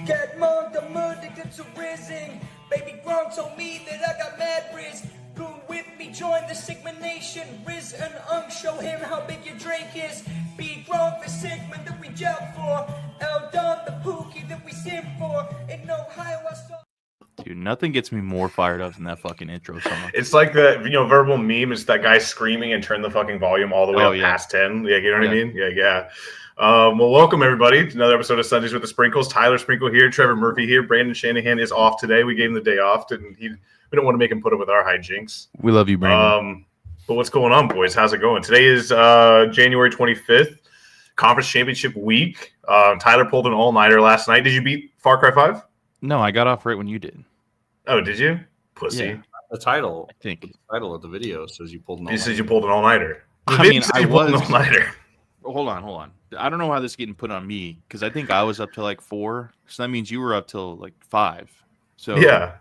Get more the murder gets arisen. Baby Gronk told me that I got mad Riz. Goon with me, join the Sigma Nation. Riz and Unk, show him how big your Drake is. Be Gronk the Sigma that we gel for. L Don the Pookie that we sim for. In Ohio I saw. Dude, nothing gets me more fired up than that fucking intro song. It's like the verbal meme. It's that guy screaming and turn the fucking volume all the way up past 10. Yeah, you know what I mean? Yeah. Well, welcome everybody to another episode of Sundays with the Sprinkles. Tyler Sprinkle here, Trevor Murphy here. Brandon Shanahan is off today. We gave him the day off, and we don't want to make him put up with our hijinks. We love you, Brandon. But what's going on, boys? How's it going? Today is January 25th, Conference Championship week. Tyler pulled an all-nighter last night. Did you beat Far Cry 5? No, I got off right when you did. Oh, did you? Pussy. Yeah. The title, I think. the title of the video says you pulled an all-nighter. It says you pulled an all-nighter. I mean, I was. An all-nighter. Hold on. I don't know how this is getting put on me because I think I was up to like 4. So that means you were up till like 5. So yeah.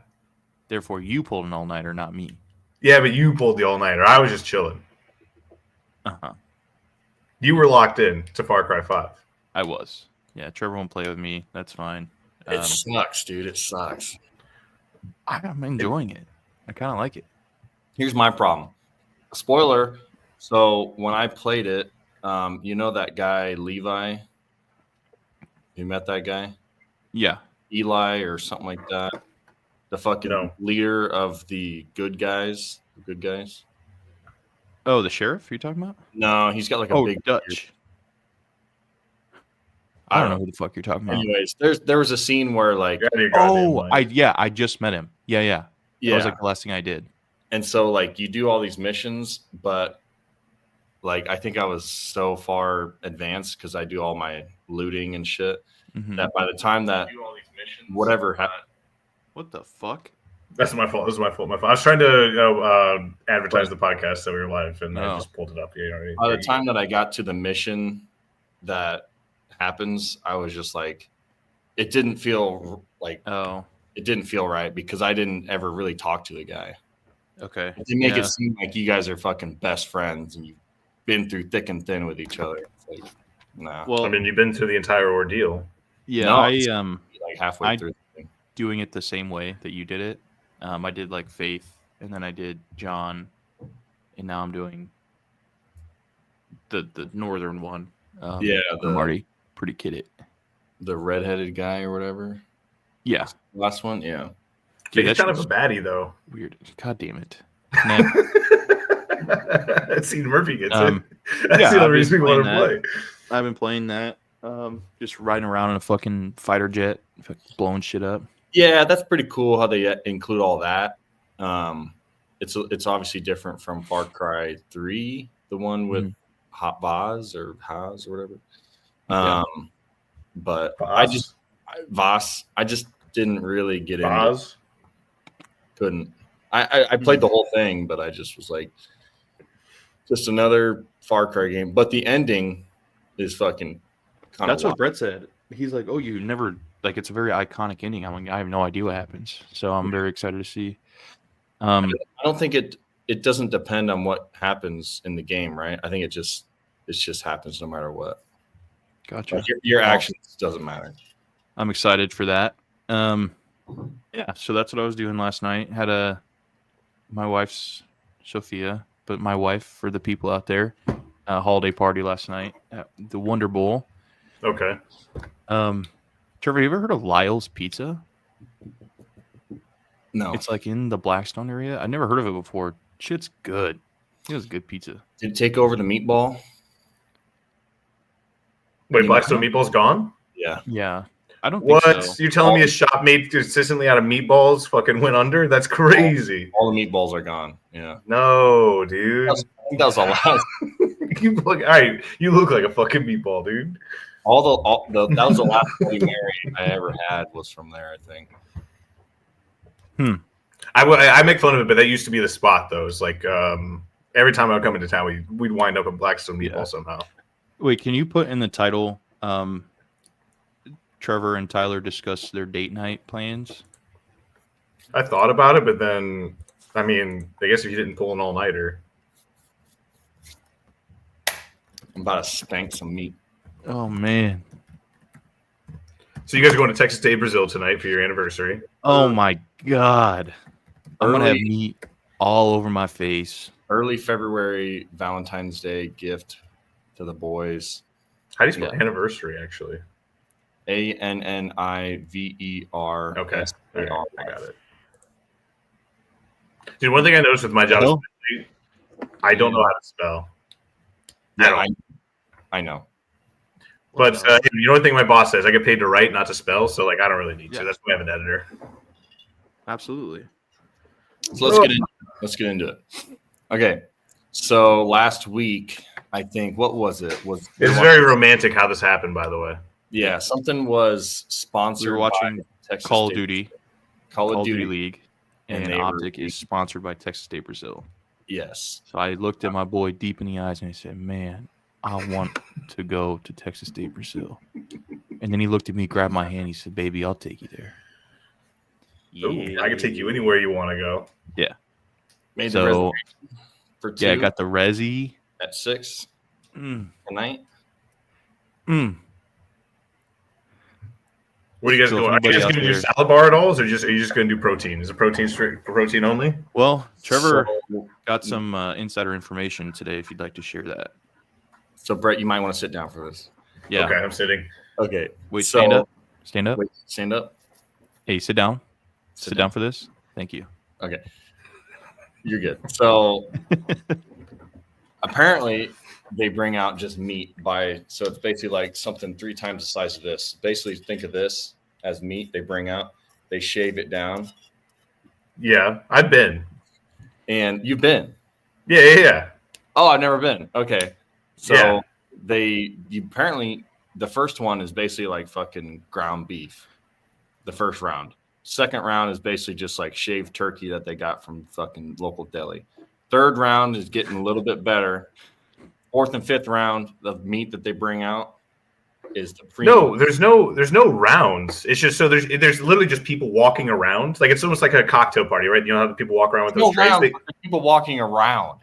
Therefore, you pulled an all-nighter, not me. Yeah, but you pulled the all-nighter. I was just chilling. Uh-huh. You were locked in to Far Cry 5. I was. Yeah, Trevor won't play with me. That's fine. It sucks, dude. It sucks. I'm enjoying it. I kind of like it. Here's my problem. Spoiler. So when I played it, you know that guy, Levi? You met that guy? Yeah. Eli or something like that. The fucking leader of the good guys. The good guys. Oh, the sheriff you're talking about? No, he's got like a big Dutch. beard. I don't know who the fuck you're talking about. Anyways, there was a scene where like I just met him. Yeah. That was like the last thing I did. And so like you do all these missions, but like I think I was so far advanced because I do all my looting and shit that by the time that whatever happened. What the fuck? That's my fault. This is my fault. I was trying to advertise the podcast so we were live, and I just pulled it up. You know what I mean? By the time that I got to the mission that happens, I was just like, it didn't feel like it didn't feel right because I didn't ever really talk to the guy. Okay. They make it seem like you guys are fucking best friends and you've been through thick and thin with each other. It's like, nah. Well, I mean, you've been through the entire ordeal. Yeah, no, like halfway through the thing. Doing it the same way that you did it. I did like Faith, and then I did John, and now I'm doing the northern one. The Marty, pretty kidded. The redheaded guy or whatever. Yeah, last one. Yeah, dude, he's kind of a baddie though. Weird. God damn it. That's seen Murphy gets it. That's the only reason we want to play. I've been playing that. Just riding around in a fucking fighter jet, blowing shit up. Yeah, that's pretty cool how they include all that. It's obviously different from Far Cry 3, the one with Hot Vaz or Haas or whatever. But Voss. I just didn't really get into it. Couldn't. I played the whole thing, but I just was like, just another Far Cry game. But the ending is fucking kind of. That's what Brett said. He's like, "Oh, you never like it's a very iconic ending." I'm like, I have no idea what happens, so I'm very excited to see. I don't think it doesn't depend on what happens in the game, right? I think it just happens no matter what. Gotcha. Like your actions doesn't matter. I'm excited for that. Yeah, so that's what I was doing last night. Had my wife's Sophia, but my wife for the people out there, holiday party last night at the Wonder Bowl. Okay. Trevor, you ever heard of Lyle's Pizza? No. It's like in the Blackstone area. I never heard of it before. Shit's good. It was good pizza. Did it take over the meatball? Wait, Blackstone Meatball's gone? Yeah. I don't think so. What? You're telling me a shop made consistently out of meatballs fucking went under? That's crazy. All the meatballs are gone. Yeah. No, dude. I think that was the last. You look like a fucking meatball, dude. That was the last Bloody Mary I ever had was from there, I think. I make fun of it, but that used to be the spot, though. It's like every time I would come into town, we'd wind up at Blackstone Meatball somehow. Wait, can you put in the title, Trevor and Tyler discuss their date night plans? I thought about it, but then, I mean, I guess if you didn't pull an all-nighter. I'm about to spank some meat. Oh, man. So you guys are going to Texas Day, Brazil tonight for your anniversary. Oh my God. I'm going to have meat all over my face. Early February Valentine's Day gift to the boys. How do you spell anniversary, actually? ANNIVER. Okay. Right. I got it. Dude, one thing I noticed with my job is I don't know how to spell. Yeah, I know. But you know one thing my boss says, I get paid to write, not to spell, so like I don't really need to. That's why I have an editor. Absolutely. So let's get into it. Okay. So last week, I think what was it? It's very romantic how this happened, by the way. Yeah, something was sponsored. We were watching by Texas Call of State. Duty. Call of Duty League. And Optic is sponsored by Texas State Brazil. Yes. So I looked at my boy deep in the eyes and I said, man, I want to go to Texas State Brazil. And then he looked at me, grabbed my hand. He said, baby, I'll take you there. Yeah. I can take you anywhere you want to go. Yeah. Made the reservation for 2. Yeah, I got the resi. At 6 tonight. What are you guys doing? Are you just going to do salad bar at all? Or are you just going to do protein? Is it protein only? Well, Trevor got some insider information today if you'd like to share that. So, Brett, you might want to sit down for this. Yeah. Okay, I'm sitting. Okay. Wait, stand up. Stand up. Wait, stand up. Hey, sit down. Sit down for this. Thank you. Okay. You're good. So, apparently, they bring out just meat so it's basically like something 3 times the size of this. Basically, think of this as meat they bring out. They shave it down. Yeah, I've been. And you've been? Yeah. Oh, I've never been. Okay. So apparently the first one is basically like fucking ground beef. The first round. Second round is basically just like shaved turkey that they got from fucking local deli. Third round is getting a little bit better. Fourth and fifth round of meat that they bring out is the premium. No, there's no rounds. It's just so there's literally just people walking around. Like it's almost like a cocktail party, right? You know how people walk around with those trays. People walking around.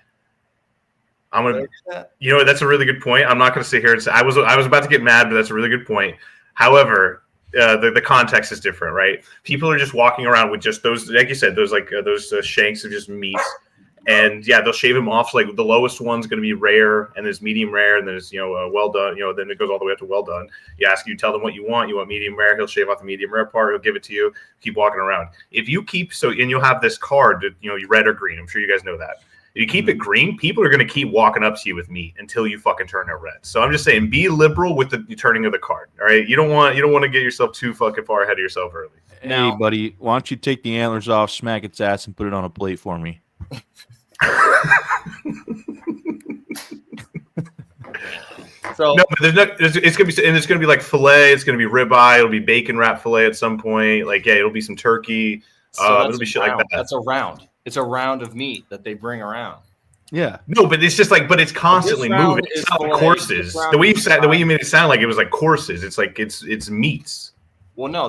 You know, that's a really good point. I'm not going to sit here and say I was about to get mad, but that's a really good point. However, the context is different, right? People are just walking around with just those, like you said, those shanks of just meats. And yeah, they'll shave them off. So like the lowest one's going to be rare, and there's medium rare, and there's well done. Then it goes all the way up to well done. You tell them what you want. You want medium rare. He'll shave off the medium rare part. He'll give it to you. Keep walking around. If you keep and you'll have this card that you red or green. I'm sure you guys know that. If you keep it green, people are going to keep walking up to you with meat until you fucking turn it red. So I'm just saying, be liberal with the turning of the card. All right, you don't want to get yourself too fucking far ahead of yourself early. Hey, buddy, why don't you take the antlers off, smack its ass, and put it on a plate for me? No, but it's gonna be like filet. It's gonna be ribeye. It'll be bacon wrap filet at some point. Like it'll be some turkey. It'll be shit like that. That's a round. It's a round of meat that they bring around. Yeah. No, but it's just but it's constantly moving. It's not like courses. The way you made it sound like it was like courses. It's like it's meats. Well, no,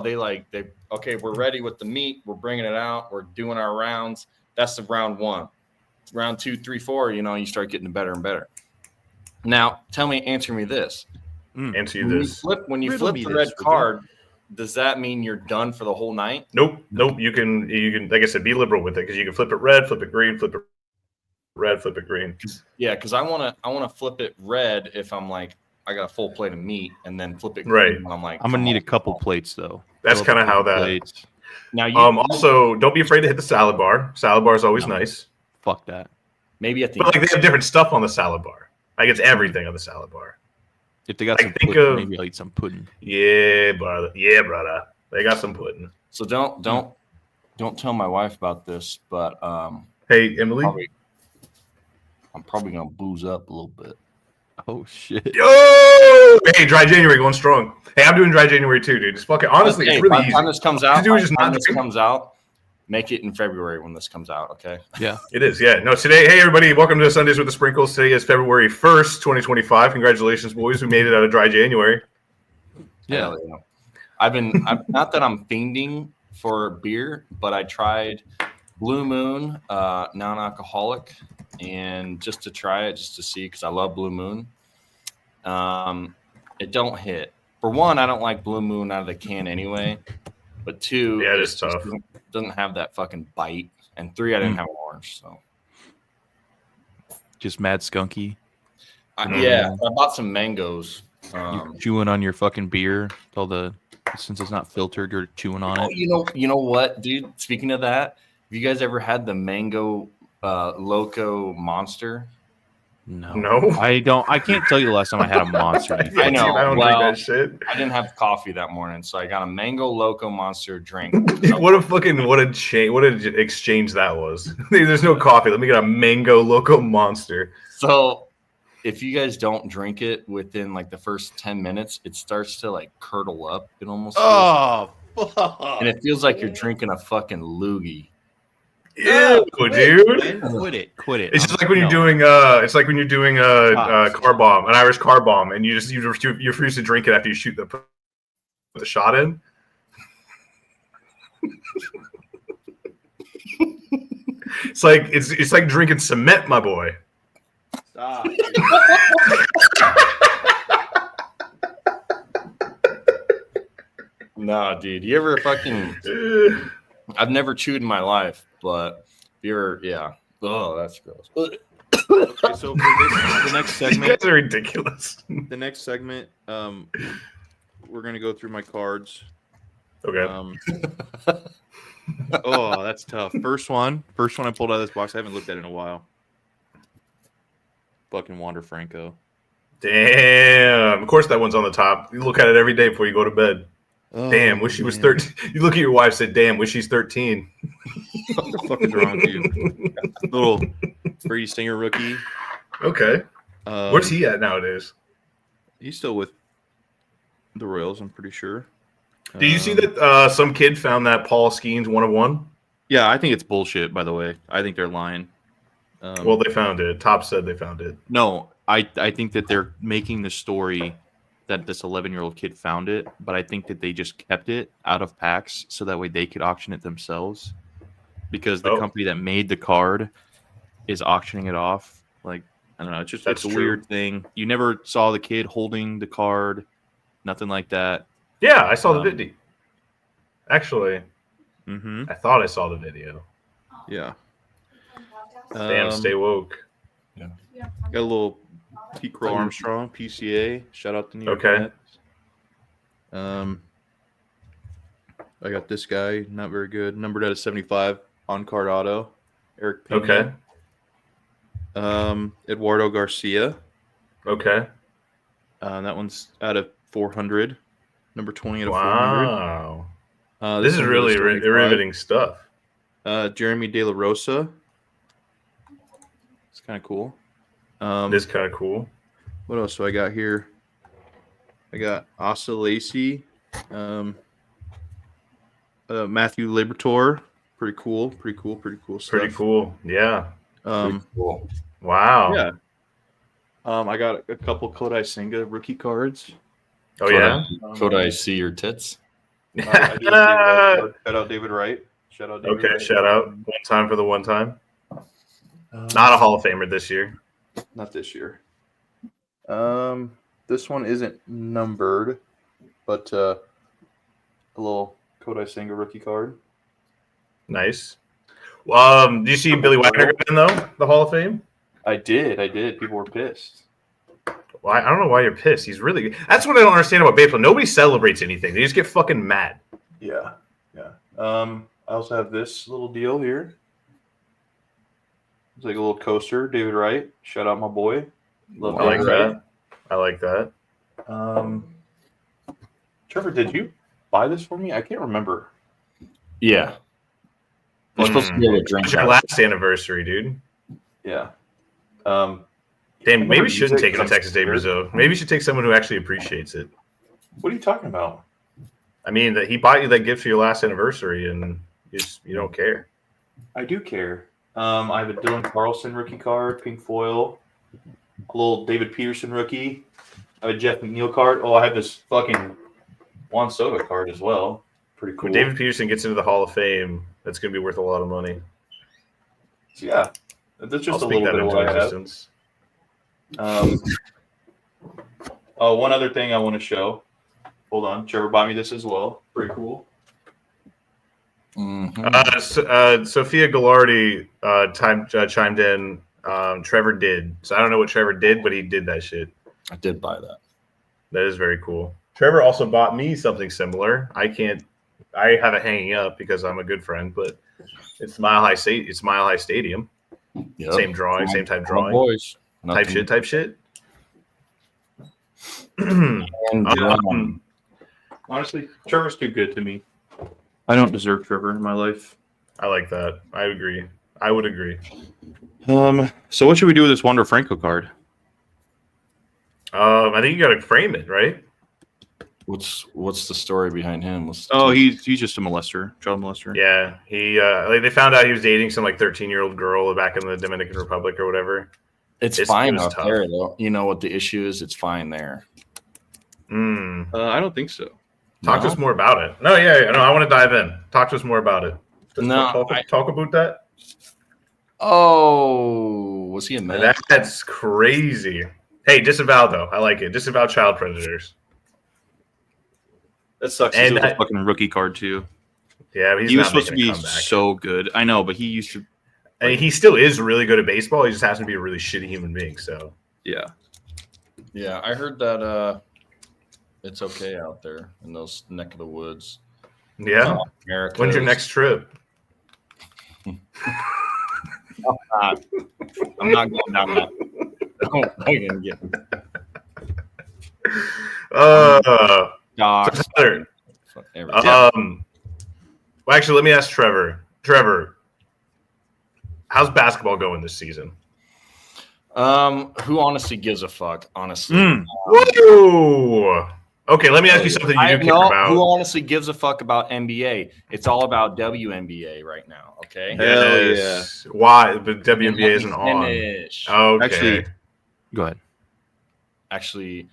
okay, we're ready with the meat. We're bringing it out. We're doing our rounds. That's the round 1. Round 2, 3, 4, you start getting better and better. Now, answer me this. Answer you this. When you flip the red card, does that mean you're done for the whole night? Nope. You can, like I said, be liberal with it because you can flip it red, flip it green, flip it red, flip it green. Yeah, because I wanna flip it red if I'm like I got a full plate of meat, and then flip it green. Right. I'm like, I'm gonna need a couple plates though. That's kind of how that. Plates. Now, also don't be afraid to hit the salad bar. Salad bar is always nice. Fuck that. Maybe at the but they have different stuff on the salad bar. Like it's everything on the salad bar. If they got some pudding, maybe I'll eat some pudding. Yeah, brother. They got some pudding. So don't tell my wife about this, but hey, Emily, I'm probably gonna booze up a little bit. Oh shit! Yo, hey, dry January going strong. Hey, I'm doing dry January too, dude. Just fucking honestly, it's really easy. By the time this comes out, make it in February when this comes out, okay? Yeah. It is, yeah. No, today, hey, everybody, welcome to Sundays with the Sprinkles. Today is February 1st, 2025. Congratulations, boys. We made it out of dry January. Yeah. I've not that I'm fiending for beer, but I tried Blue Moon, non-alcoholic, and just to try it, just to see, because I love Blue Moon. It don't hit. for one, I don't like Blue Moon out of the can anyway. But two, Yeah, it is tough. Doesn't have that fucking bite. And three, I didn't have orange. So just mad skunky. Yeah, I bought some mangoes. You're chewing on your fucking beer. Since it's not filtered, you're chewing on it. You know what, dude? Speaking of that, have you guys ever had the mango loco monster? No. I don't. I can't tell you the last time I had a monster. I know. I don't drink that shit. I didn't have coffee that morning, so I got a mango loco monster drink. What a exchange that was. There's no coffee. Let me get a mango loco monster. So if you guys don't drink it within like the first 10 minutes, it starts to like curdle up. It almost fuck. And it feels like you're drinking a fucking loogie. Ew, dude! Quit it. It's just like when you're doing a car bomb, an Irish car bomb, and you refuse to drink it after you shoot the shot in. It's like drinking cement, my boy. Stop. Nah, dude. You ever fucking? I've never chewed in my life, but yeah. Oh, that's gross. Okay, so for the next segment, you guys are ridiculous. The next segment, we're gonna go through my cards. Okay. Oh, that's tough. First one I pulled out of this box. I haven't looked at it in a while. Fucking Wander Franco. Damn. Of course that one's on the top. You look at it every day before you go to bed. Oh, damn, wish she was 13. You look at your wife and say, damn, wish she's 13. What the fuck is wrong with you? Little Brady Singer rookie. Okay. Where's he at nowadays? He's still with the Royals, I'm pretty sure. Did you see that some kid found that Paul Skeens 101? Yeah, I think it's bullshit, by the way. I think they're lying. Well, they found it. Top said they found it. No, I think that they're making the story that this 11-year-old kid found it, but I think that they just kept it out of packs so that way they could auction it themselves, because the company that made the card is auctioning it off. Like, I don't know, it's a weird thing. You never saw the kid holding the card, nothing like that. Yeah, I saw the video. Actually, I thought I saw the video. Yeah. Damn, stay woke. Yeah. Got a little Pete Crow Armstrong, PCA. Shout out to New York Mets. I got this guy, not very good. Numbered out of 75 on card auto. Eric Pena. Okay. Eduardo Garcia. Okay. That one's out of 400. Number 20 out of 400. Wow. This is really riveting stuff. Jeremy De La Rosa. It's kind of cool. This is kind of cool. What else do I got here? I got Asa Lacy, Matthew Liberatore. Pretty cool stuff. Pretty cool. Yeah. Pretty cool. Wow. Yeah. I got a couple Kodai Senga rookie cards. Oh, yeah? Could I see your tits? Shout out David Wright. Okay, shout out. One time for the one time. Not a Hall of Famer this year. Not this year. This one isn't numbered, but a little Kodai Senga rookie card. Nice. Do you see Billy Wagner got in, though, the Hall of Fame? I did. People were pissed. Well, I don't know why you're pissed. He's really good. That's what I don't understand about baseball. Nobody celebrates anything. They just get fucking mad. Yeah. I also have this little deal here. It's like a little coaster. David Wright. Shout out my boy. Love I like that. I like that. Trevor, did you buy this for me? I can't remember. Yeah. You're supposed to be able to drink. It's your last anniversary, dude. Yeah. Damn, maybe you shouldn't take it to Texas Day Brazil. Maybe you should take someone who actually appreciates it. What are you talking about? I mean, that he bought you that gift for your last anniversary, and you don't care. I do care. I have a Dylan Carlson rookie card, pink foil. A little David Peterson rookie. I have a Jeff McNeil card. Oh, I have this fucking Juan Soto card as well. Pretty cool. When David Peterson gets into the Hall of Fame, that's going to be worth a lot of money. So, yeah, that's just a little bit of what I have. One other thing I want to show. Hold on. Trevor bought me this as well. Pretty cool. Sophia Gallardi chimed in. Trevor did. So I don't know what Trevor did, but he did that shit. I did buy that. That is very cool. Trevor also bought me something similar. I have it hanging up because I'm a good friend, but it's Mile High State. It's Mile High Stadium. Yep. Same drawing, same type drawing. Boys. Type shit. Honestly, Trevor's too good to me. I don't deserve Trevor in my life. I like that. I agree. I would agree. So what should we do with this Wander Franco card? I think you got to frame it, right? What's the story behind him? He's just a molester, child molester. Yeah, he they found out he was dating some 13-year-old girl back in the Dominican Republic or whatever. It's fine out there, though. You know what the issue is? It's fine there. I don't think so. Talk to us more about it. No, yeah, no, I want to dive in. Talk to us more about it. Talk about that. Oh, was he a man? That's crazy. Hey, disavow though. I like it. Disavow child predators. That sucks. And it was a fucking rookie card too. Yeah, he was supposed to be so good. I know, but he used to. I mean, he still is really good at baseball. He just happens to be a really shitty human being. So yeah. I heard that it's okay out there in those neck of the woods. Yeah. When's your next trip? I'm not going down that. Don't get me. Well, actually, let me ask Trevor. Trevor, how's basketball going this season? Who honestly gives a fuck? Honestly. Whoa. Okay, let me ask you something you do care about. Who honestly gives a fuck about NBA? It's all about WNBA right now. Okay. Hell yeah. Why? But WNBA isn't on. Okay. Actually, go ahead. Actually,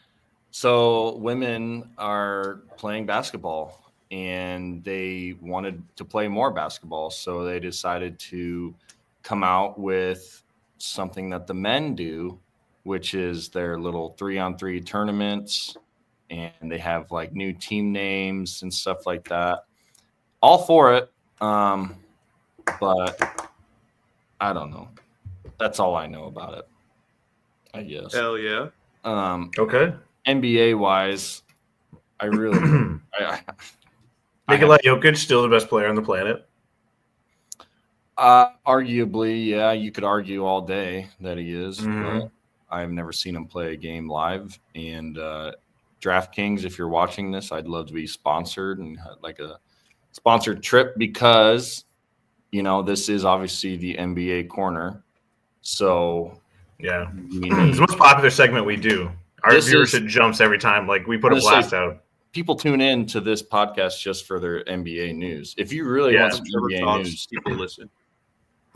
so women are playing basketball and they wanted to play more basketball, so they decided to come out with something that the men do, which is their little 3-on-3 tournaments, and they have like new team names and stuff like that. All for it, but I don't know. That's all I know about it, I guess. Hell yeah. Okay. NBA wise, I really Nikola Jokic still the best player on the planet. Arguably, yeah, you could argue all day that he is. But I've never seen him play a game live. And DraftKings, if you're watching this, I'd love to be sponsored and like a sponsored trip because, you know, this is obviously the NBA corner. So, yeah, it's the most popular segment we do. Our viewership jumps every time. Like we put a blast out. People tune in to this podcast just for their NBA news. If you really want some NBA news, people listen.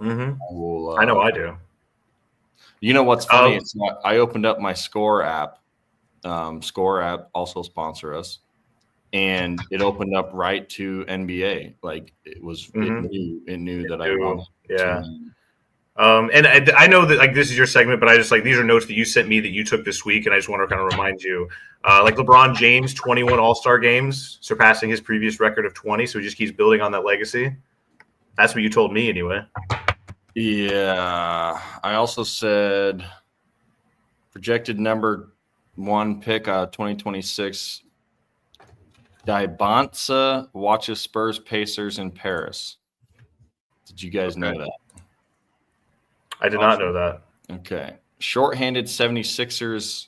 I know I do. You know what's funny? I opened up my Score app. Score app also sponsor us, and it opened up right to NBA. Like it was, it knew that I wanted. Yeah. And I know that like this is your segment, but I just like these are notes that you sent me that you took this week, and I just want to kind of remind you, like LeBron James, 21 All-Star games, surpassing his previous record of 20, so he just keeps building on that legacy. That's what you told me, anyway. Yeah, I also said projected number 1 pick, 2026. Dybantsa watches Spurs, Pacers in Paris. Did you guys know that? I did not know that. Okay. Shorthanded 76ers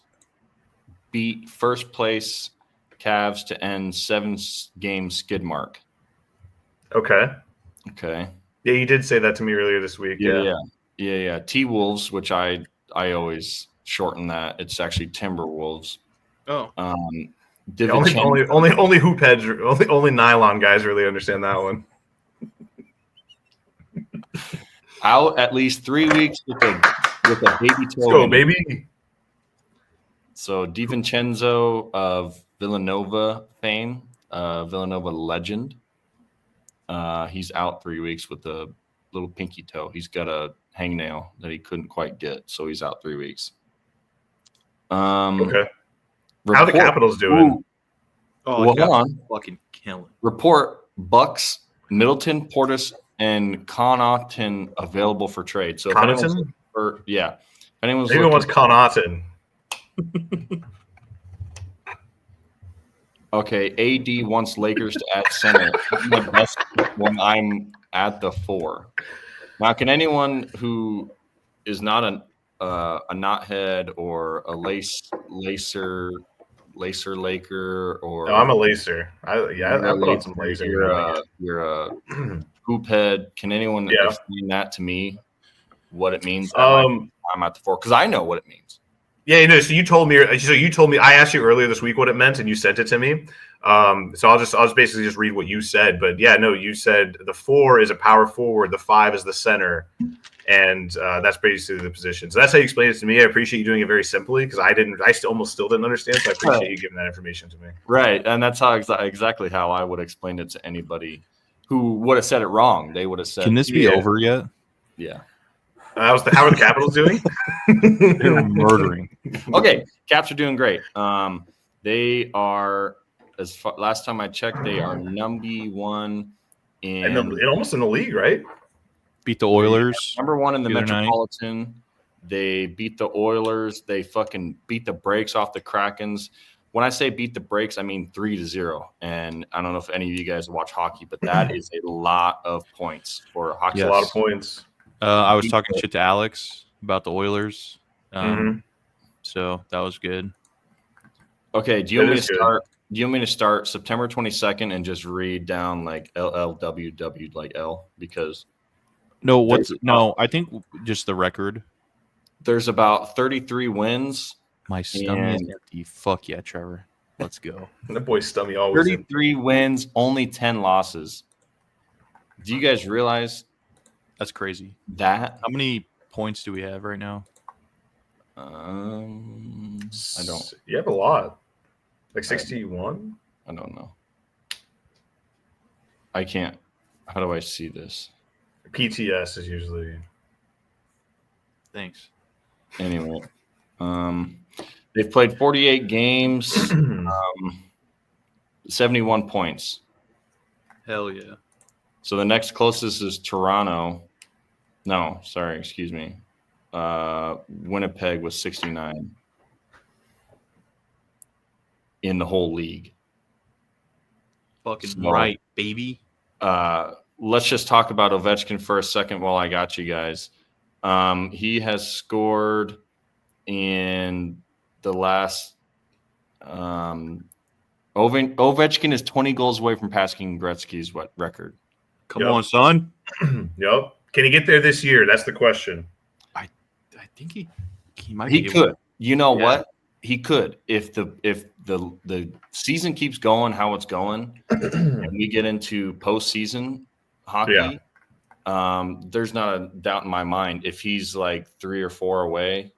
beat first place Cavs to end 7-game skid mark. Okay. Okay. Yeah, you did say that to me earlier this week. Yeah. T-Wolves, which I always shorten that. It's actually Timberwolves. Oh. Only hoop heads, only nylon guys really understand that one. Out at least 3 weeks with a baby toe. Let's go, baby. So DiVincenzo of Villanova fame, Villanova legend. He's out 3 weeks with a little pinky toe. He's got a hangnail that he couldn't quite get, so he's out 3 weeks. Okay. How are the Capitals doing? Oh, well, yeah, hold on. fucking killing. Report Bucks, Middleton, Portis, and Connaughton available for trade. So if anyone's Connaughton? if anyone's Maybe looking one's Connaughton. Okay, AD wants Lakers to add center. My best when I'm at the 4. Now, can anyone who is not a knothead or a lacer Laker or No, I'm a lacer. I you're a put on some lacer, laser. You know, you're a hoop head. Can anyone Yeah. explain that to me? What it means that I'm at the 4? Because I know what it means. Yeah, you know. So you told me. I asked you earlier this week what it meant, and you sent it to me. So I'll just basically just read what you said. But yeah, no, you said the 4 is a power forward, the 5 is the center, and that's basically the position. So that's how you explained it to me. I appreciate you doing it very simply because almost still didn't understand. So I appreciate you giving that information to me. Right, and that's how exactly how I would explain it to anybody who would have said it wrong. They would have said, Can this be over yet? Yeah. How are the Capitals doing? They're murdering. Okay, Caps are doing great. They are last time I checked, they are number 1 and almost in the league, right? Beat the Oilers. Number 1 in the the other night. Metropolitan. They beat the Oilers. They fucking beat the brakes off the Krakens. When I say beat the brakes, I mean 3-0. And I don't know if any of you guys watch hockey, but that is a lot of points for hockey. Yes. A lot of points. I was talking shit to Alex about the Oilers. Mhm. So that was good. Okay, do you want me to start? Do you want me to start September 22nd and just read down like LLWW like L? Because I think just the record. There's about 33 wins. My stomach is empty. Fuck yeah, Trevor. Let's go. That boy's stomach always 33 wins, only 10 losses. Do you guys realize that's crazy? That how many points do we have right now? I don't. You have a lot. Like 61? I don't know. I can't. How do I see this? PTS is usually. Thanks. Anyway, they've played 48 games, 71 points. Hell yeah. So the next closest is Toronto. No, sorry, excuse me. Winnipeg was 69 in the whole league. Fucking right, baby. Let's just talk about Ovechkin for a second while I got you guys. He has scored in the last Ovechkin is 20 goals away from passing Gretzky's record. Come on, son. Yep. Can he get there this year? That's the question. I think he might. He could. You know what? He could if the season keeps going how it's going, and we get into postseason hockey. There's not a doubt in my mind if he's like 3 or 4 away.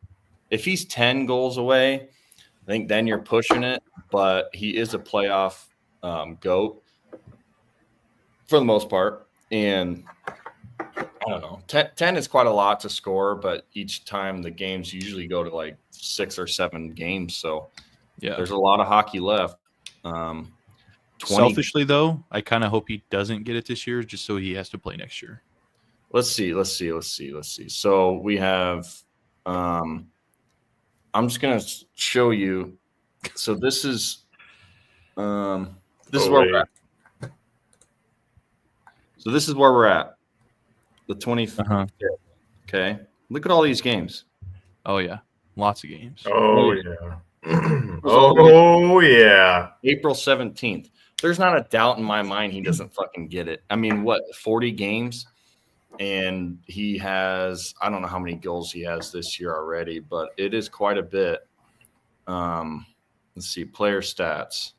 If he's 10 goals away, I think then you're pushing it. But he is a playoff GOAT for the most part, and I don't know. 10 is quite a lot to score, but each time the games usually go to like 6 or 7 games. So there's a lot of hockey left. Selfishly, though, I kind of hope he doesn't get it this year just so he has to play next year. Let's see. So we have I'm just going to show you. So this is where we're at. So this is where we're at. The 25th. Okay. Look at all these games. Oh, yeah. Lots of games. Oh, yeah. Oh, yeah. April 17th. There's not a doubt in my mind he doesn't fucking get it. I mean, 40 games? And he has, I don't know how many goals he has this year already, but it is quite a bit. Let's see. Player stats.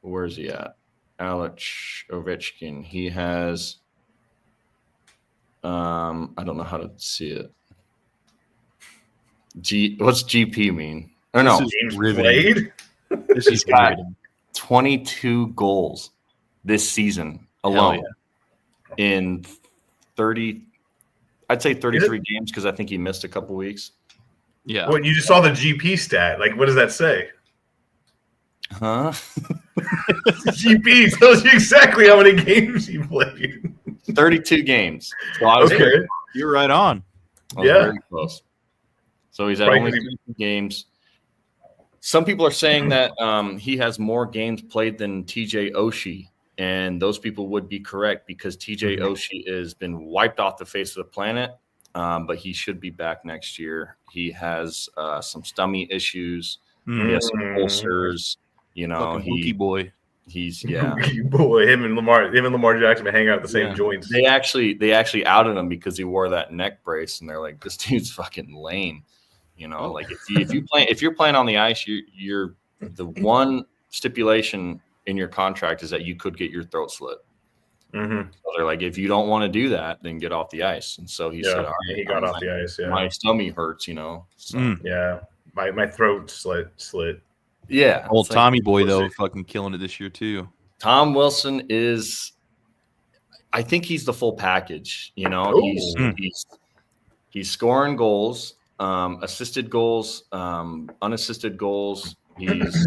Where is he at? Alex Ovechkin. He has... I don't know how to see it. What's GP mean? Or no, games played. He's got 22 goals this season alone in 30. I'd say 33 games because I think he missed a couple weeks. Yeah. Well, you just saw the GP stat. Like, what does that say? Huh? GP tells you exactly how many games you played. 32 games. So I was You're right on. very close. So he's at Probably only 32 games. Some people are saying that he has more games played than TJ Oshie, and those people would be correct because TJ Oshie has been wiped off the face of the planet, but he should be back next year. He has some stomach issues. He has some ulcers. You know, Wookie boy. He's boy. Him and Lamar Jackson hang out at the same joints. They actually outed him because he wore that neck brace, and they're like, "This dude's fucking lame." You know, like if you're playing on the ice, you're the one stipulation in your contract is that you could get your throat slit. So they're like, if you don't want to do that, then get off the ice. And so he said, all right, he got off the ice. Yeah, my stomach hurts, you know. So, yeah, my throat slit. Yeah, old Tommy boy though, fucking killing it this year too. Tom Wilson is, I think he's the full package. You know, he's scoring goals. Assisted goals, unassisted goals. He's,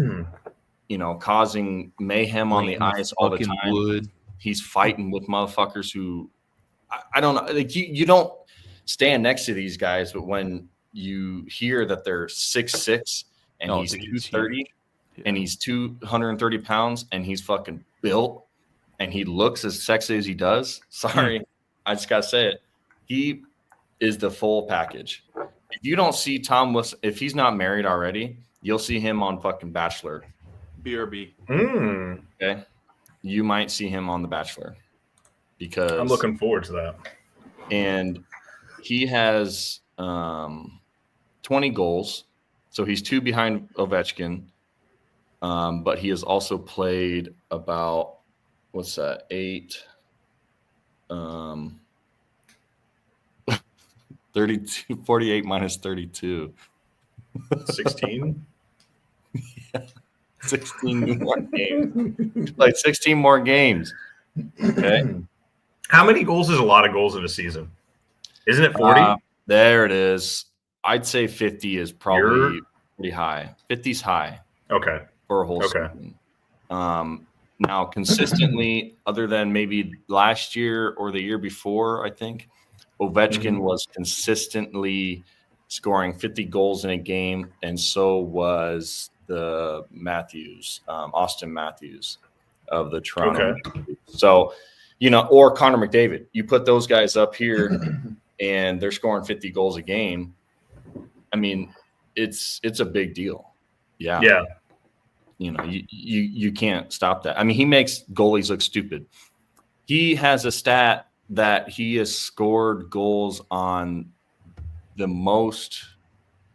causing mayhem on the ice all the time. He's fighting with motherfuckers who, I don't know. Like you don't stand next to these guys, but when you hear that they're 6'6" and he's 230 and he's 230 pounds and he's fucking built and he looks as sexy as he does. Sorry, I just gotta say it. He is the full package. If you don't see Tom Wilson, if he's not married already, you'll see him on fucking Bachelor. BRB. Okay. You might see him on The Bachelor because I'm looking forward to that. And he has 20 goals. So he's 2 behind Ovechkin. But he has also played about, 32, 48 minus 32. 16? Yeah. 16 more games. Like 16 more games. Okay. How many goals is a lot of goals in a season? Isn't it 40? There it is. I'd say 50 is probably pretty high. 50's high. Okay. For a whole season. Now, consistently, other than maybe last year or the year before, I think, Ovechkin was consistently scoring 50 goals in a game, and so was the Austin Matthews of the Toronto. Okay. So, or Connor McDavid. You put those guys up here, and they're scoring 50 goals a game. I mean, it's a big deal. Yeah. Yeah. You can't stop that. I mean, he makes goalies look stupid. He has a stat that he has scored goals on the most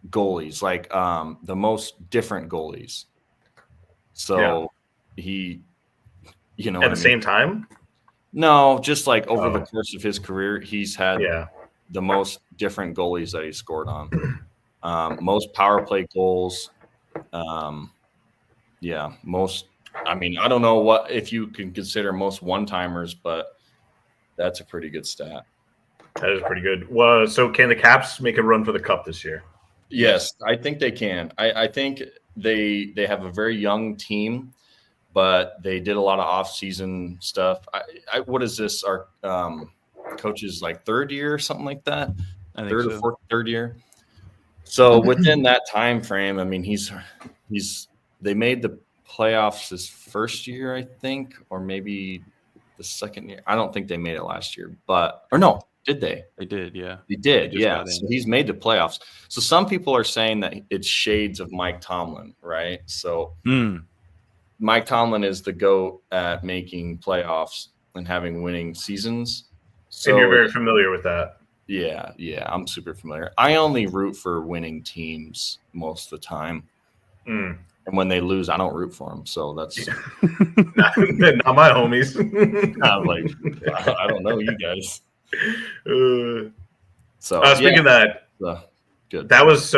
goalies, like the most different goalies. So he, at the same time? No, just like over the course of his career, he's had the most different goalies that he's scored on. Most power play goals. Most. I mean, I don't know if you can consider most one-timers, but that's a pretty good stat. That is pretty good. Well, so can the Caps make a run for the Cup this year? Yes, I think they can. I think they have a very young team, but they did a lot of off-season stuff. What is this? Our coach's like third year or something like that? I think so. Third year. So within that time frame, I mean, they made the playoffs his first year, I think, or maybe the second year. I don't think they made it last year, did they? They did, yeah. They did, yeah. So he's made the playoffs. So some people are saying that it's shades of Mike Tomlin, right? So Mike Tomlin is the GOAT at making playoffs and having winning seasons. So, and you're very familiar with that. Yeah, I'm super familiar. I only root for winning teams most of the time. And when they lose, I don't root for them. So that's not my homies. I'm like, I don't know you guys. Speaking of that, good. That was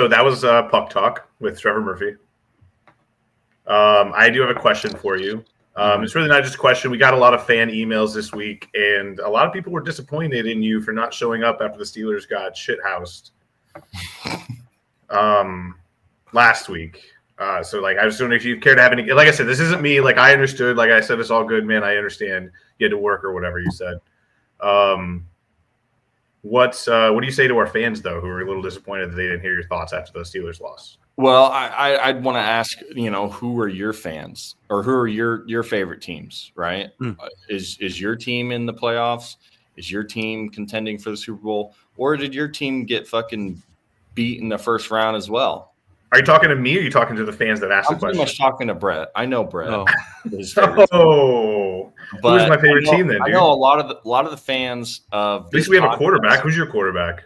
Puck Talk with Trevor Murphy. I do have a question for you. It's really not just a question. We got a lot of fan emails this week, and a lot of people were disappointed in you for not showing up after the Steelers got shithoused last week. So like, I was wondering if you care to have any. Like I said, this isn't me. Like I understood. Like I said, it's all good, man. I understand. You had to work or whatever you said. What do you say to our fans though, who are a little disappointed that they didn't hear your thoughts after the Steelers loss? Well, I'd want to ask, who are your fans or who are your favorite teams, right? Is your team in the playoffs? Is your team contending for the Super Bowl? Or did your team get fucking beat in the first round as well? Are you talking to me or are you talking to the fans that asked the question? I'm pretty much talking to Brett. I know Brett. Oh, who's my favorite team then, dude? I know a lot of the fans of At least we have a quarterback. Who's your quarterback?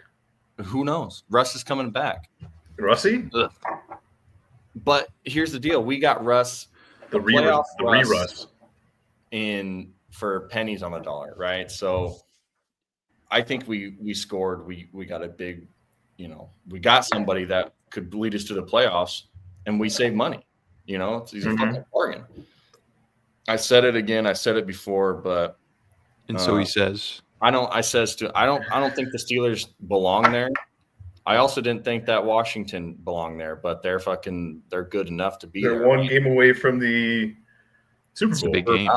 Who knows? Russ is coming back. Russie? Ugh. But here's the deal: we got Russ, the re-Russ, in for pennies on the dollar, right? So I think we scored. We got a big, we got somebody that could lead us to the playoffs, and we saved money. He's a fucking bargain. I said it again. I said it before, but so he says. I don't think the Steelers belong there. I also didn't think that Washington belonged there, but they're good enough to be there. They're one game away from the Super Bowl. Big game.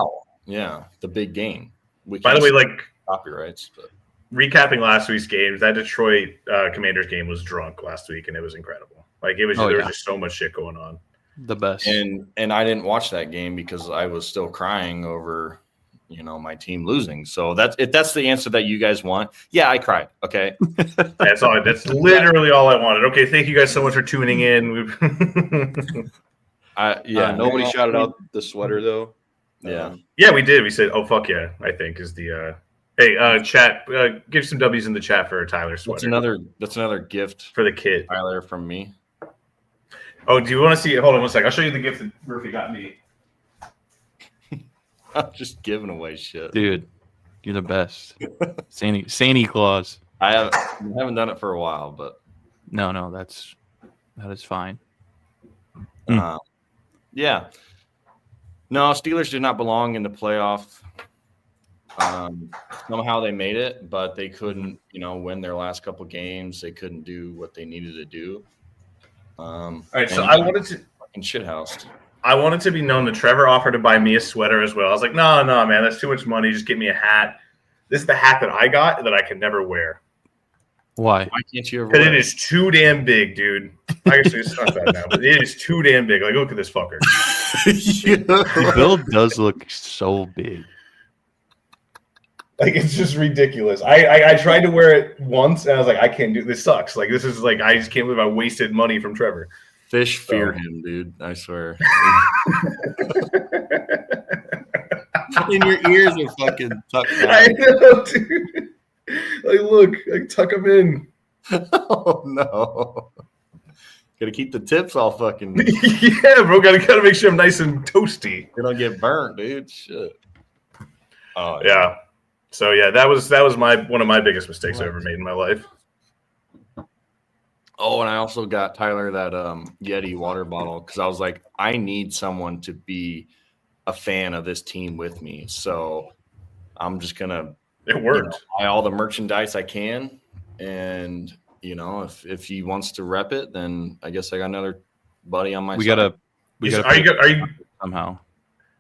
Yeah, the big game. By the way, like copyrights, but recapping last week's games, that Detroit Commanders game was drunk last week, and it was incredible. Like it was, there was just so much shit going on. The best. And I didn't watch that game because I was still crying over my team losing. So if that's the answer that you guys want, yeah, I cried. Okay. That's literally all I wanted. Okay. Thank you guys so much for tuning in. Nobody shouted out the sweater though. Yeah. Yeah, we did. We said, oh, fuck yeah, I think is the, hey, chat, give some W's in the chat for Tyler's sweater. That's another gift for the kid. Tyler, from me. Oh, do you want to see it? Hold on one second. I'll show you the gift that Murphy got me. I'm just giving away shit. Dude, you're the best. Santa Claus. I haven't done it for a while, but no, that is fine. Yeah. No, Steelers did not belong in the playoff. Somehow they made it, but they couldn't, win their last couple games. They couldn't do what they needed to do. All right, so I wanted to fucking shithoused. I wanted to be known that Trevor offered to buy me a sweater as well. I was like, no, man, that's too much money. Just get me a hat. This is the hat that I got that I can never wear. Why? Why can't you ever? Because it is too damn big, dude. Actually, it's not that now, but it is too damn big. Like, look at this fucker. The build does look so big. Like, it's just ridiculous. I tried to wear it once, and I was like, I can't do this. Sucks. Like, this is like, I just can't believe I wasted money from Trevor. Fish fear him, dude. I swear. And your ears are fucking tucked down. I know, dude. Like, look, I tuck them in. Oh no! Gotta keep the tips all fucking. Yeah, bro. Gotta make sure I'm nice and toasty. You don't get burnt, dude. Shit. Oh yeah. So yeah, that was one of my biggest mistakes I ever made in my life. Oh, and I also got Tyler that Yeti water bottle because I was like, I need someone to be a fan of this team with me. So I'm just gonna buy all the merchandise I can, and if he wants to rep it, then I guess I got another buddy on my side. Are you somehow?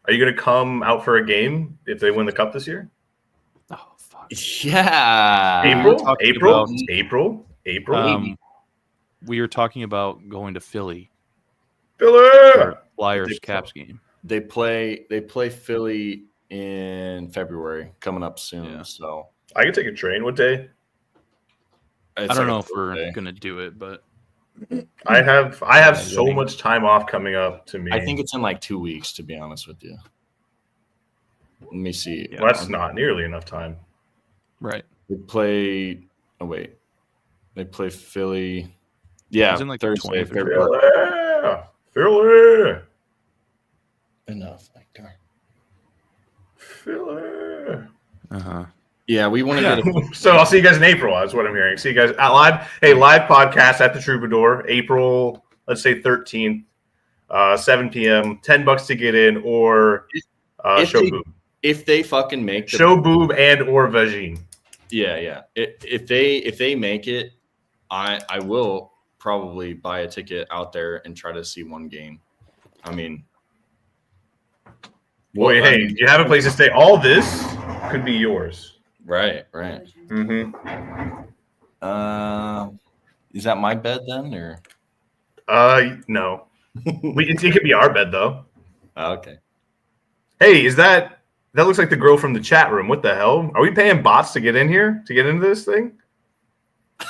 Are you gonna come out for a game if they win the cup this year? Oh fuck! Yeah, April. We were talking about going to Philly. Flyers Caps game. They play Philly in February, coming up soon. Yeah. So I can take a train. What day? I don't know if we're gonna do it, but I have so much time off coming up to me. I think it's in like 2 weeks, to be honest with you. Let me see. Well, that's not nearly enough time. Right. They play. Oh wait, they play Philly. Yeah, like Thursday. Philly. Enough. Like, darn. Philly. Yeah, we want to get it. So I'll see you guys in April. That's what I'm hearing. See you guys at live. Hey, live podcast at the Troubadour, April, let's say 13th, 7 p.m. $10 to get in, or show boob. If they fucking make the show boob and or vagine. Yeah. If they make it, I will probably buy a ticket out there and try to see one game. I mean, Boy, well, I hey, mean, you have a place to stay. All this could be yours. right. Mm-hmm. Is that my bed then, or? No. It could be our bed though. Okay. Hey, that looks like the girl from the chat room? What the hell? Are we paying bots to get in here to get into this thing?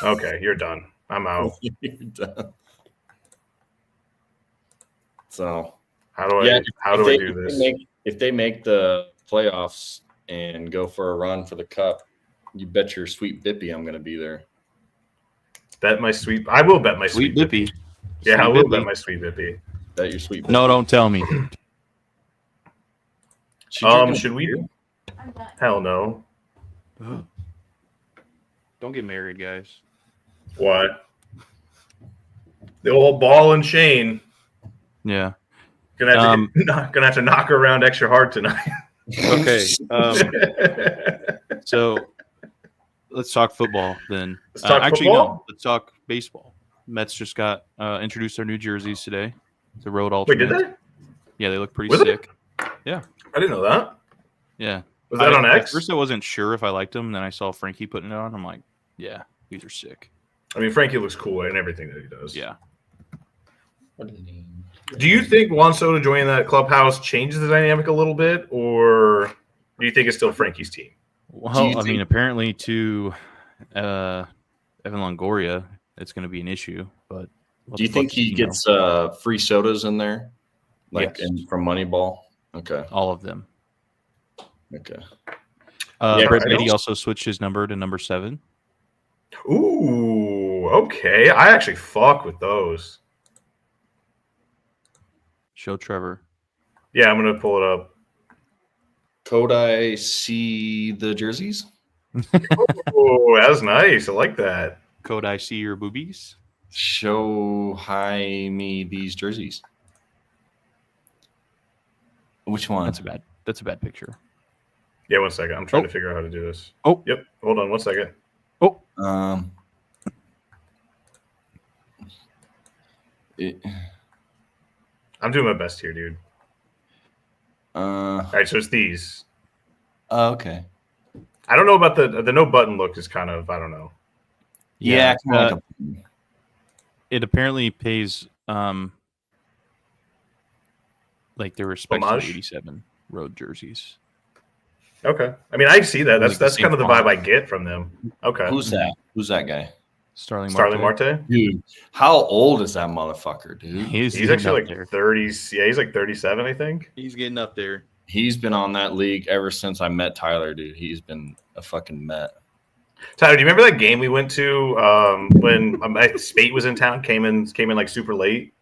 Okay, you're done. I'm out. You're done. So How do I do this? If they make the playoffs and go for a run for the cup, you bet your sweet Bippy I'm going to be there. I will bet my sweet Bippy. Yeah, I will bet my sweet Bippy. Bet your sweet Bippy. No, don't tell me. Should we? Hell no. Don't get married, guys. What? The old ball and chain. Yeah. Gonna have to knock her around extra hard tonight. Okay. So let's talk football then. Let's talk football? No. Let's talk baseball. Mets just got introduced their new jerseys today. The road Wait, alternate. did they? Yeah, they look pretty sick. Yeah. I didn't know that. Yeah. Was that on X? At first, I wasn't sure if I liked them. Then I saw Frankie putting it on. I'm like, yeah, these are sick. I mean, Frankie looks cool in everything that he does. Yeah. Do you think Juan Soto joining that clubhouse changes the dynamic a little bit, or do you think it's still Frankie's team? Well, I mean, apparently to Evan Longoria, it's going to be an issue. But do you think he gets free sodas in there, like from Moneyball? Okay, all of them. Okay. Brett Beatty also switched his number to number 7. Ooh, okay. I actually fuck with those. Show Trevor. Yeah, I'm gonna pull it up. Could I see the jerseys? Oh, that's nice. I like that. Could I see your boobies? Show me these jerseys. Which one? That's a bad picture. Yeah, 1 second. I'm trying to figure out how to do this. Oh. Yep. Hold on 1 second. Oh. I'm doing my best here, dude. All right, so it's these. Okay. I don't know about the no button look is kind of, I don't know. Yeah. It apparently pays like their respective 87 road jerseys. Okay. I mean, I see that. That's kind of the vibe I get from them. Okay. Who's that? Who's that guy? Starling Marte. Dude, how old is that motherfucker, dude? He's actually like 30s. Yeah, he's like 37, I think. He's getting up there. He's been on that league ever since I met Tyler, dude. He's been a fucking Met. Tyler, do you remember that game we went to when Spate was in town? Came in like super late.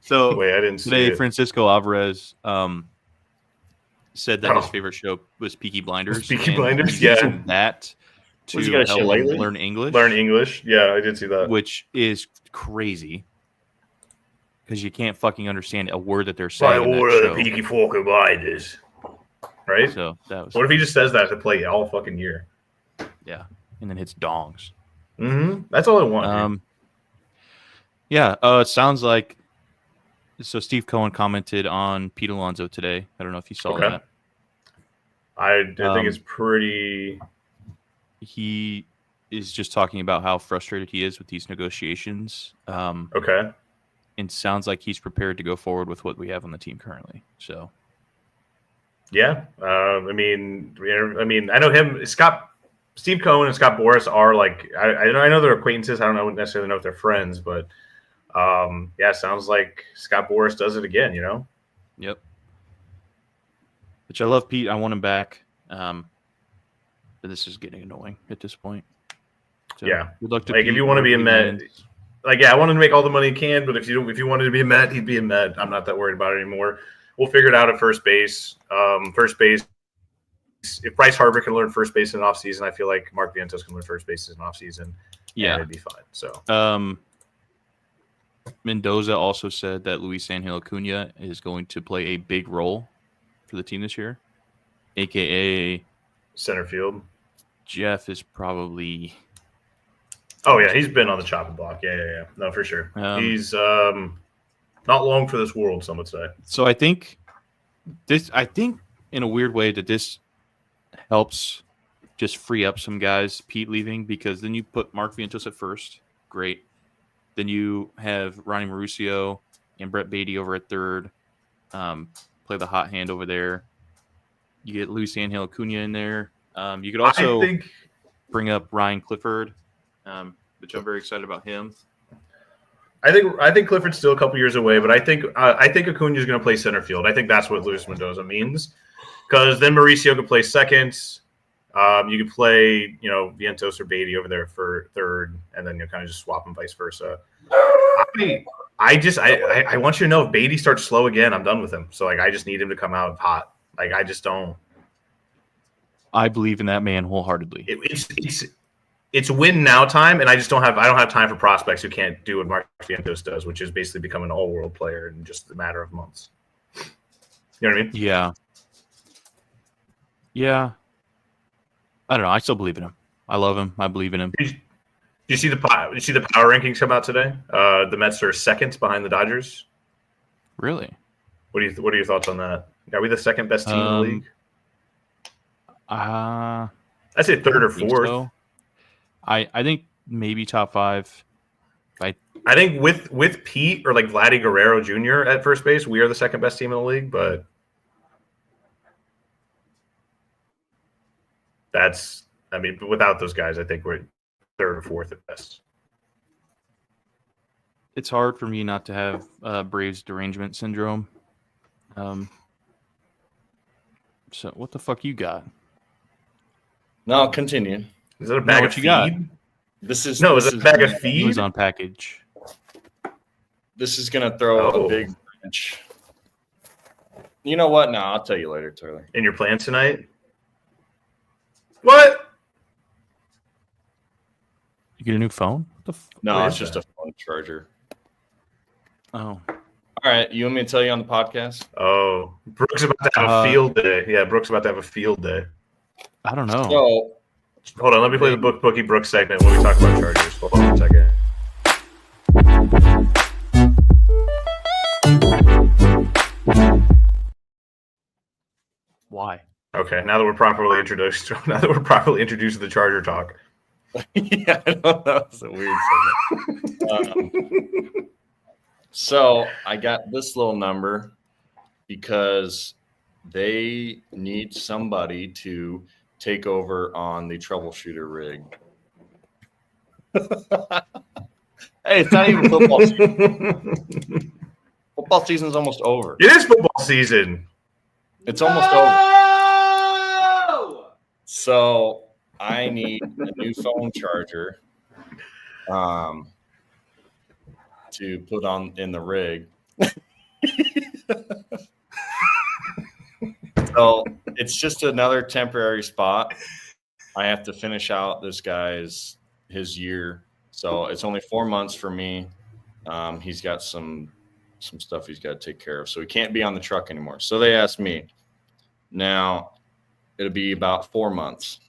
So wait, I didn't see today, it. Francisco Alvarez said that his favorite show was Peaky Blinders. Peaky Blinders, yeah. That to help him learn English. Learn English, yeah, I did see that. Which is crazy because you can't fucking understand a word that they're saying. By order of the Peaky Blinders, right? So that was. What if he just says that to play all fucking year? Yeah, and then hits dongs. Mm-hmm. That's all I want. Yeah. It sounds like. So Steve Cohen commented on Pete Alonso today. I don't know if you saw that. I think it's pretty. He is just talking about how frustrated he is with these negotiations. Okay. And sounds like he's prepared to go forward with what we have on the team currently. So. Yeah. I mean, I know him, Steve Cohen and Scott Boras are like, I know they're acquaintances. I don't necessarily know if they're friends, but. Yeah, sounds like Scott Boras does it again, you know? Yep. Which I love Pete. I want him back. But this is getting annoying at this point. So, yeah. Good luck to Pete. If you want to be a Met, I want him to make all the money he can, but if you wanted to be a Met, he'd be a Met. I'm not that worried about it anymore. We'll figure it out at first base. If Bryce Harper can learn first base in an offseason, I feel like Mark Vientos can learn first base in an offseason. Yeah. And it'd be fine. So Mendoza also said that Luis Angel Acuna is going to play a big role for the team this year, aka Center field. Jeff is probably. Oh yeah, he's been on the chopping block. Yeah. No, for sure. He's not long for this world. Some would say. So I think in a weird way that this helps just free up some guys. Pete leaving, because then you put Mark Vientos at first. Great. Then you have Ronnie Mauricio and Brett Beatty over at third. Play the hot hand over there. You get Luis Angel Acuna in there. You could also bring up Ryan Clifford, which I'm very excited about him. I think Clifford's still a couple years away, but I think Acuna is going to play center field. I think that's what Luis Mendoza means, because then Mauricio could play second. You could play, Vientos or Beatty over there for third, and then kind of just swap them vice versa. I want you to know, if Beatty starts slow again, I'm done with him. So I just need him to come out hot. I just don't. I believe in that man wholeheartedly. It's win now time, and I don't have time for prospects who can't do what Mark Vientos does, which is basically become an all-world player in just a matter of months. You know what I mean? Yeah. Yeah. I don't know. I still believe in him. I love him. I believe in him. Did you see the power rankings come out today? The Mets are second behind the Dodgers. Really? What are your thoughts on that? Are we the second best team in the league? I'd say third or fourth. So. I think maybe top five. I think with Pete or like Vladdy Guerrero Jr. at first base, we are the second best team in the league. But without those guys, I think we're third or fourth at best. It's hard for me not to have Braves derangement syndrome. So what the fuck you got? No, continue. Is that a bag of feed? Got? Is it a bag of feed? Amazon package. This is gonna throw a big wrench. You know what? No, I'll tell you later, Turley. In your plans tonight? What? You get a new phone? No, it's just a phone charger. Oh. All right, you want me to tell you on the podcast? Oh, Brooks about to have a field day. Yeah, Brooks about to have a field day. I don't know. So, hold on, let me play the Bookie Brooks segment when we talk about Chargers. Hold on a second. Why? Okay, now that we're properly introduced to the Charger talk. Yeah, I know, that was a weird segment. So I got this little number because they need somebody to take over on the troubleshooter rig. Hey, it's not even football season. Football season's almost over. It is football season. It's almost over. So I need a new phone charger to put on in the rig. So it's just another temporary spot. I have to finish out this guy's his year. So it's only 4 months for me. He's got some stuff he's got to take care of. So he can't be on the truck anymore. So they asked me. Now it'll be about 4 months.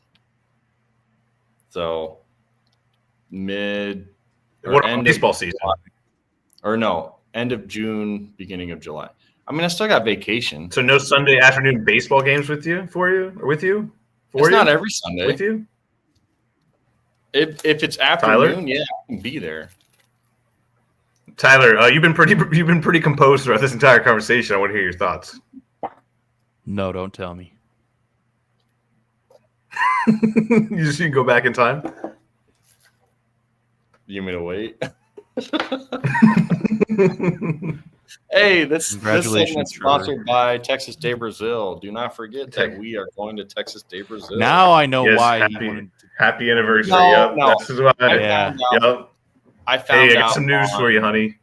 So end of baseball season? July. Or no, end of June, beginning of July. I mean, I still got vacation. So no Sunday afternoon baseball games with you? It's not every Sunday. With you? If it's afternoon, Tyler? Yeah, I can be there. Tyler, you've been pretty composed throughout this entire conversation. I want to hear your thoughts. No, don't tell me. You just can go back in time? You want me to wait? Hey, this segment's sponsored by Texas Day Brazil. Do not forget that we are going to Texas Day Brazil. Now I know why. Happy anniversary. No. This is why. I got some news for you, honey.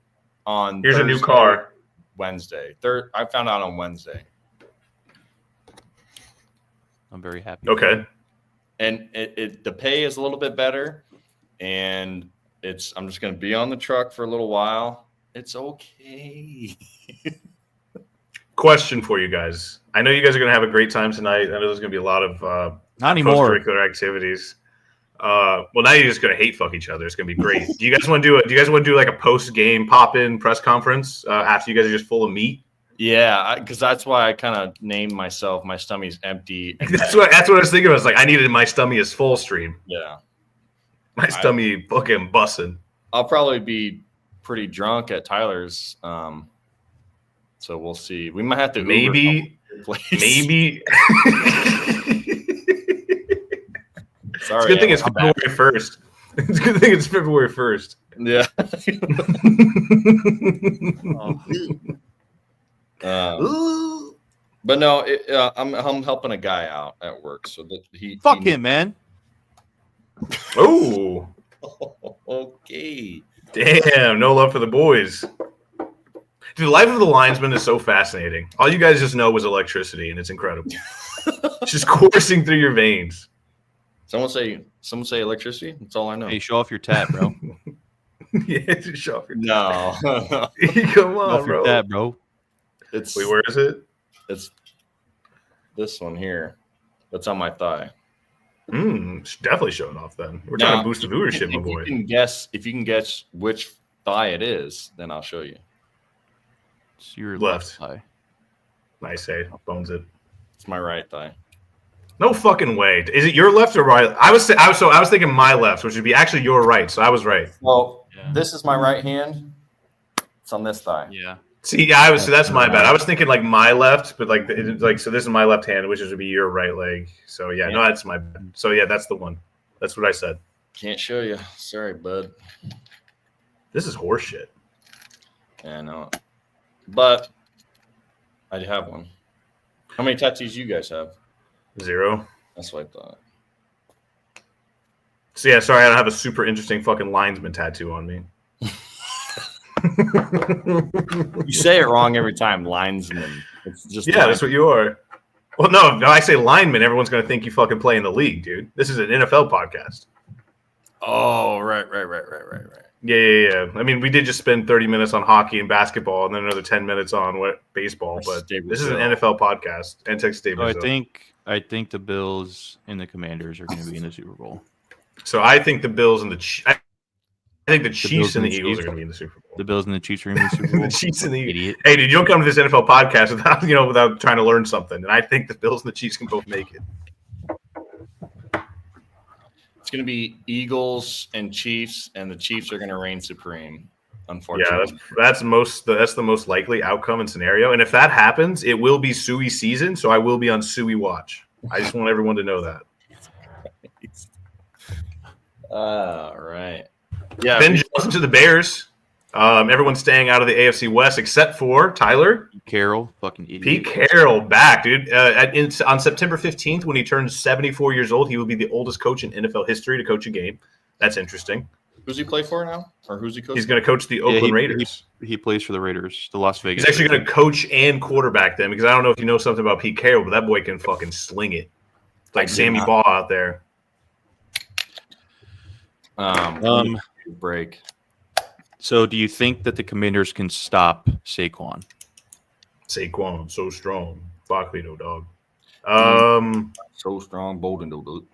Here's a new car. Wednesday. I found out on Wednesday. I'm very happy. Okay. And the pay is a little bit better, and I'm just going to be on the truck for a little while. It's okay. Question for you guys. I know you guys are going to have a great time tonight. I know there's going to be a lot of Not anymore. Extracurricular activities. Well, now you're just gonna hate fuck each other. It's gonna be great. Do you guys want to do like a post game pop in press conference after you guys are just full of meat? Yeah, because that's why I kind of named myself "My Stummy's Empty." That's what I was thinking. I was like, I needed my stomach is full stream. Yeah, My stomach fucking busting. I'll probably be pretty drunk at Tyler's. So we'll see. We might have to maybe. Sorry, it's a good thing it's February 1st. It's a good thing it's February 1st. Yeah. But no, I'm helping a guy out at work, so that Fuck him, man. Oh. Okay. Damn, no love for the boys. Dude, the life of the linesman is so fascinating. All you guys just know was electricity, and it's incredible. It's just coursing through your veins. Someone say electricity. That's all I know. Hey, show off your tab, bro. Yeah, just show off your No. Come on, off bro. your tab, bro. Wait, where is it? It's this one here. That's on my thigh. It's definitely showing off then. We're trying to boost the viewership, my boy. If you can guess which thigh it is, then I'll show you. It's your Left. thigh. Nice, hey, bones it. It's my right thigh. No fucking way. Is it your left or right? I was thinking my left, which would be actually your right. So I was right. Well, Yeah. this is my right hand. It's on this thigh. Yeah. See, so that's my bad. I was thinking like my left, but so this is my left hand, which would be your right leg. So yeah, no, that's my bad. So yeah, that's the one. That's what I said. Can't show you. Sorry, bud. This is horseshit. Yeah, I know. But I have one. How many tattoos you guys have? 0. That's what I thought. So yeah, sorry, I don't have a super interesting fucking linesman tattoo on me. You say it wrong every time, linesman. It's just that's what you are. Well, no, I say lineman, everyone's gonna think you fucking play in the league, dude. This is an NFL podcast. Oh, right. Yeah. I mean, we did just spend 30 minutes on hockey and basketball, and then another 10 minutes on baseball. But this is an NFL podcast, and Texas State. So I think the Bills and the Commanders are going to be in the Super Bowl. So I think the Bills and I think the Chiefs and the Eagles are going to be in the Super Bowl. The Bills and the Chiefs are in the Super Bowl. The Chiefs and the Idiot. Hey, dude, you don't come to this NFL podcast without trying to learn something. And I think the Bills and the Chiefs can both make it. It's going to be Eagles and Chiefs, and the Chiefs are going to reign supreme. Unfortunately, yeah, that's the most likely outcome and scenario. And if that happens, it will be Suey season. So I will be on Suey watch. I just want everyone to know that. All right. Yeah. Ben Johnson to the Bears. Everyone's staying out of the AFC West except for Tyler. Carroll, fucking idiot. Pete Carroll back, dude. On September 15th, when he turns 74 years old, he will be the oldest coach in NFL history to coach a game. That's interesting. Who's he play for now? Or who's he coaching? He's going to coach the Oakland Raiders. He plays for the Raiders, the Las Vegas. He's actually going to coach and quarterback them because I don't know if you know something about Pete Carroll, but that boy can fucking sling it. It's like Sammy Baugh out there. Break. So do you think that the Commanders can stop Saquon? Saquon, so strong. Barkley, no dog. So strong, bold, and no dog.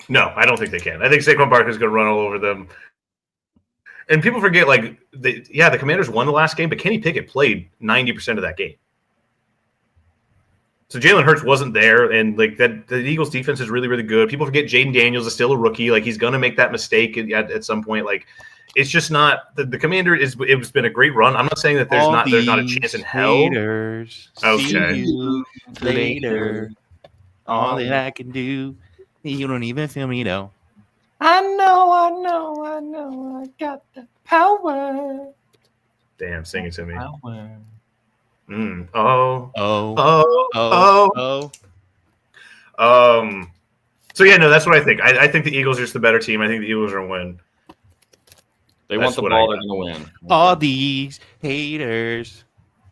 No, I don't think they can. I think Saquon Barkley's going to run all over them. And people forget, the Commanders won the last game, but Kenny Pickett played 90% of that game. So Jalen Hurts wasn't there, and the Eagles' defense is really, really good. People forget Jaden Daniels is still a rookie. He's going to make that mistake at some point. It's just not the Commander is. It's been a great run. I'm not saying that there's not a chance in hell. Haters, okay. See you later. All that I can do, you don't even feel me though. I know. I got the power. Damn, sing it to me. Power. So yeah, no, that's what I think. I think the Eagles are just the better team. I think the Eagles are going to win. They want the ball, they're going to win. All these haters.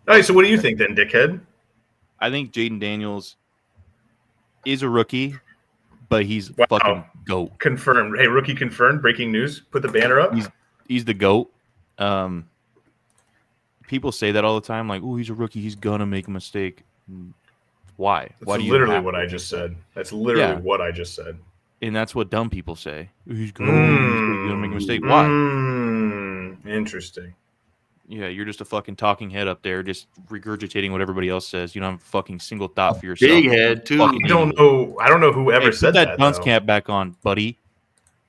All right, so what do you think then, dickhead? I think Jaden Daniels is a rookie, but he's fucking GOAT. Confirmed. Hey, rookie confirmed. Breaking news. Put the banner up. He's the GOAT. People say that all the time, oh, he's a rookie, he's gonna make a mistake. Why? Why That's do you literally have what to I think just that? said. That's literally Yeah. what I just said. And that's what dumb people say. He's gonna make a mistake. Why? Interesting. Yeah, you're just a fucking talking head up there, just regurgitating what everybody else says. You don't have a fucking single thought for yourself. Big head too. Fucking I don't know who ever Hey, said put that dunce though. cap back on, buddy.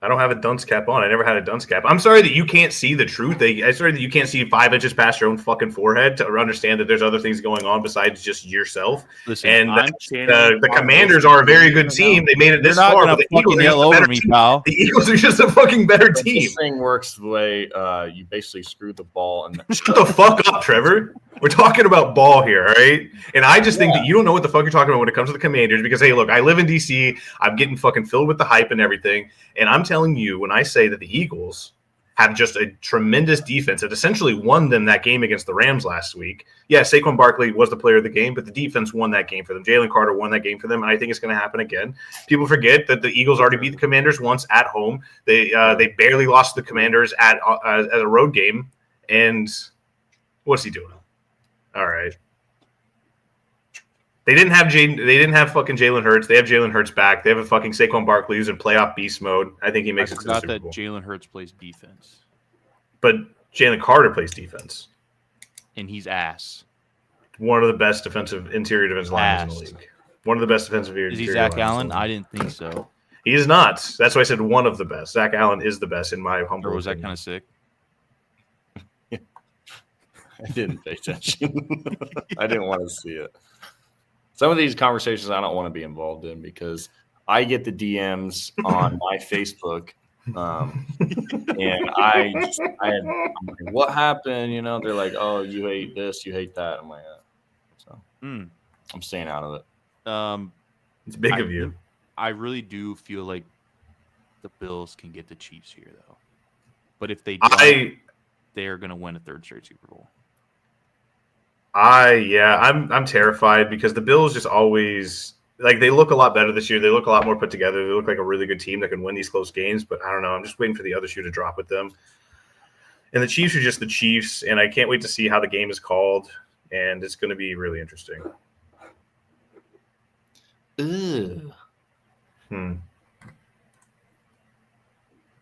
I don't have a dunce cap on. I never had a dunce cap. I'm sorry that you can't see the truth. I'm sorry that you can't see 5 inches past your own fucking forehead to understand that there's other things going on besides just yourself. Listen, And I'm the Commanders are a very good team. They made it this far, but the Eagles are just a better team. pal. The Eagles are just a fucking better team. This thing works the way you basically screw the ball and Shut the fuck up, Trevor. We're talking about ball here, all right? And I just think that you don't know what the fuck you're talking about when it comes to the Commanders because, hey, look, I live in D.C. I'm getting fucking filled with the hype and everything. And I'm telling you, when I say that the Eagles have just a tremendous defense that essentially won them that game against the Rams last week. Yeah, Saquon Barkley was the player of the game, but the defense won that game for them. Jalen Carter won that game for them, and I think it's going to happen again. People forget that the Eagles already beat the Commanders once at home. They barely lost the Commanders at a road game. And what's he doing? All right. They didn't have fucking Jalen Hurts. They have Jalen Hurts back. They have a fucking Saquon Barkley who's in playoff beast mode. I think he makes it to the Super Bowl. That Jalen Hurts plays defense. But Jalen Carter plays defense. And he's ass. One of the best interior defensive linemen in the league. One of the best defensive interior. Is he Zach Allen? I didn't think so. He is not. That's why I said one of the best. Zach Allen is the best in my humble Or was opinion. that kind of sick? I didn't pay attention. I didn't want to see it. Some of these conversations I don't want to be involved in because I get the DMs on my Facebook, and I'm like, what happened? You know, they're like, oh, you hate this, you hate that. I'm like, so I'm staying out of it. It's big of you. I really do feel like the Bills can get the Chiefs here, though. But if they don't, they're going to win a third straight Super Bowl. I'm terrified because the Bills just always they look a lot better this year. They look a lot more put together. They look like a really good team that can win these close games. But I don't know. I'm just waiting for the other shoe to drop with them. And the Chiefs are just the Chiefs, and I can't wait to see how the game is called. And it's going to be really interesting. Ugh.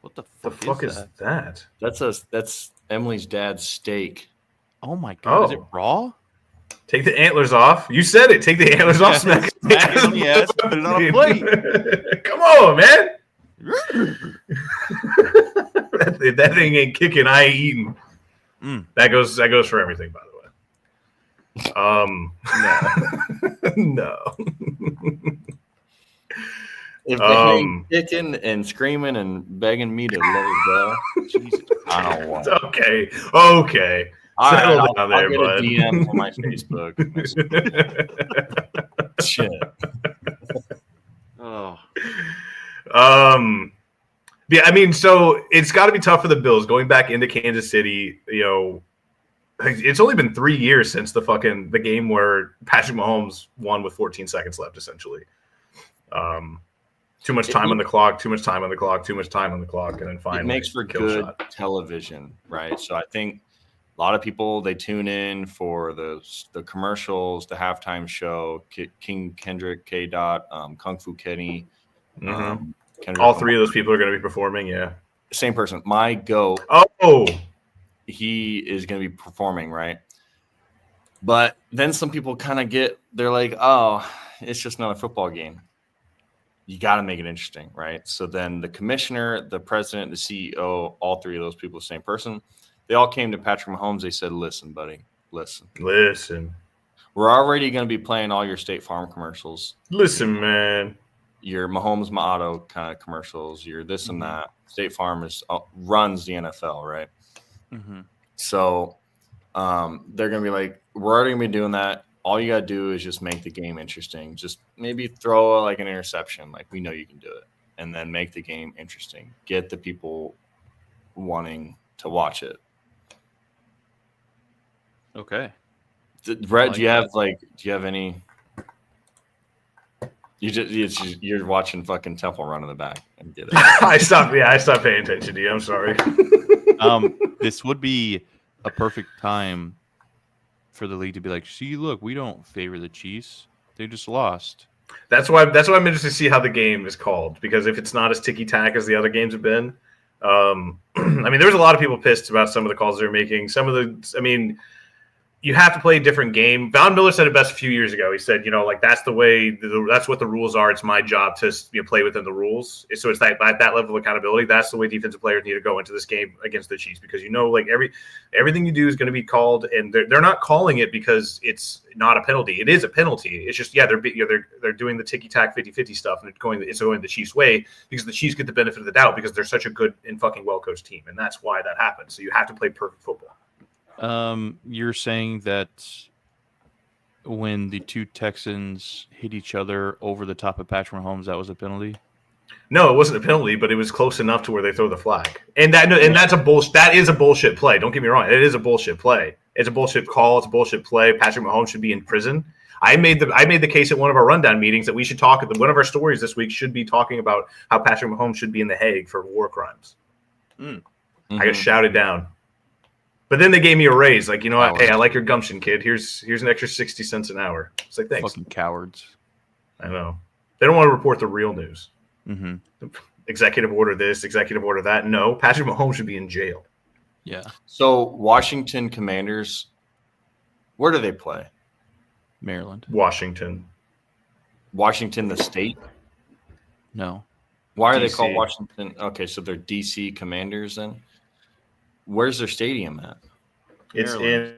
What the fuck is that? That's Emily's dad's steak. Oh my god! Is it raw? Take the antlers off. You said it. Take the antlers off. Smack it on the ass. Put it on a plate. Come on, man. that thing ain't kicking. I ain't eating. That goes for everything, by the way. No. If they ain't kicking and screaming and begging me to let it go, Jesus, I don't want it. Okay. All right, Settle I'll down there, get bud. a DM on my Facebook. Shit. Yeah, I mean, so it's got to be tough for the Bills going back into Kansas City. You know, it's only been 3 years since the game where Patrick Mahomes won with 14 seconds left, essentially. Too much time on the clock, and then finally it makes for good television, right? So I think a lot of people, they tune in for the commercials, the halftime show, King Kendrick, K-Dot, Kung Fu Kenny. All three of those people are going to be performing, yeah. Same person. My GOAT. Oh! He is going to be performing, right? But then some people kind of they're like, oh, it's just not a football game. You got to make it interesting, right? So then the commissioner, the president, the CEO, all three of those people, the same person, they all came to Patrick Mahomes. They said, listen, buddy, listen. We're already going to be playing all your State Farm commercials. Listen, man. Your Mahomes Motto kind of commercials, your this and that. State Farm runs the NFL, right? Mm-hmm. So they're going to be like, we're already going to be doing that. All you got to do is just make the game interesting. Just maybe throw an interception. Like, we know you can do it. And then make the game interesting. Get the people wanting to watch it. Okay. Brett, do you have any? You're watching fucking Temple Run in the back and get it. I stopped paying attention to you. I'm sorry. This would be a perfect time for the league to be like, see, look, we don't favor the Chiefs. They just lost. That's why I'm interested to see how the game is called, because if it's not as ticky-tack as the other games have been, I mean, there's a lot of people pissed about some of the calls they're making. You have to play a different game. Von Miller said it best a few years ago. He said, like, that's the way, that's what the rules are. It's my job to play within the rules. So it's that level of accountability. That's the way defensive players need to go into this game against the Chiefs, because like everything you do is going to be called, and they're not calling it because it's not a penalty. It is a penalty. It's just they're doing the ticky tack 50-50 stuff, and it's going the Chiefs' way because the Chiefs get the benefit of the doubt because they're such a good and fucking well coached team, and that's why that happens. So you have to play perfect football. You're saying that when the two Texans hit each other over the top of Patrick Mahomes, that was a penalty? No, it wasn't a penalty, but it was close enough to where they throw the flag. And that's a bullshit. That is a bullshit play. Don't get me wrong. It is a bullshit play. It's a bullshit call. It's a bullshit play. Patrick Mahomes should be in prison. I made the case at one of our rundown meetings that we should talk. One of our stories this week should be talking about how Patrick Mahomes should be in the Hague for war crimes. Mm-hmm. I got shouted down. But then they gave me a raise. Like, hey, I like your gumption, kid. Here's an extra 60 cents an hour. It's like, thanks. Fucking cowards. I know. They don't want to report the real news. Mm-hmm. Executive order this, executive order that. No, Patrick Mahomes should be in jail. Yeah. So Washington Commanders, where do they play? Maryland. Washington, the state? No. Why are they DC. called Washington? Okay, so they're DC Commanders then? Where's their stadium at? It's Maryland.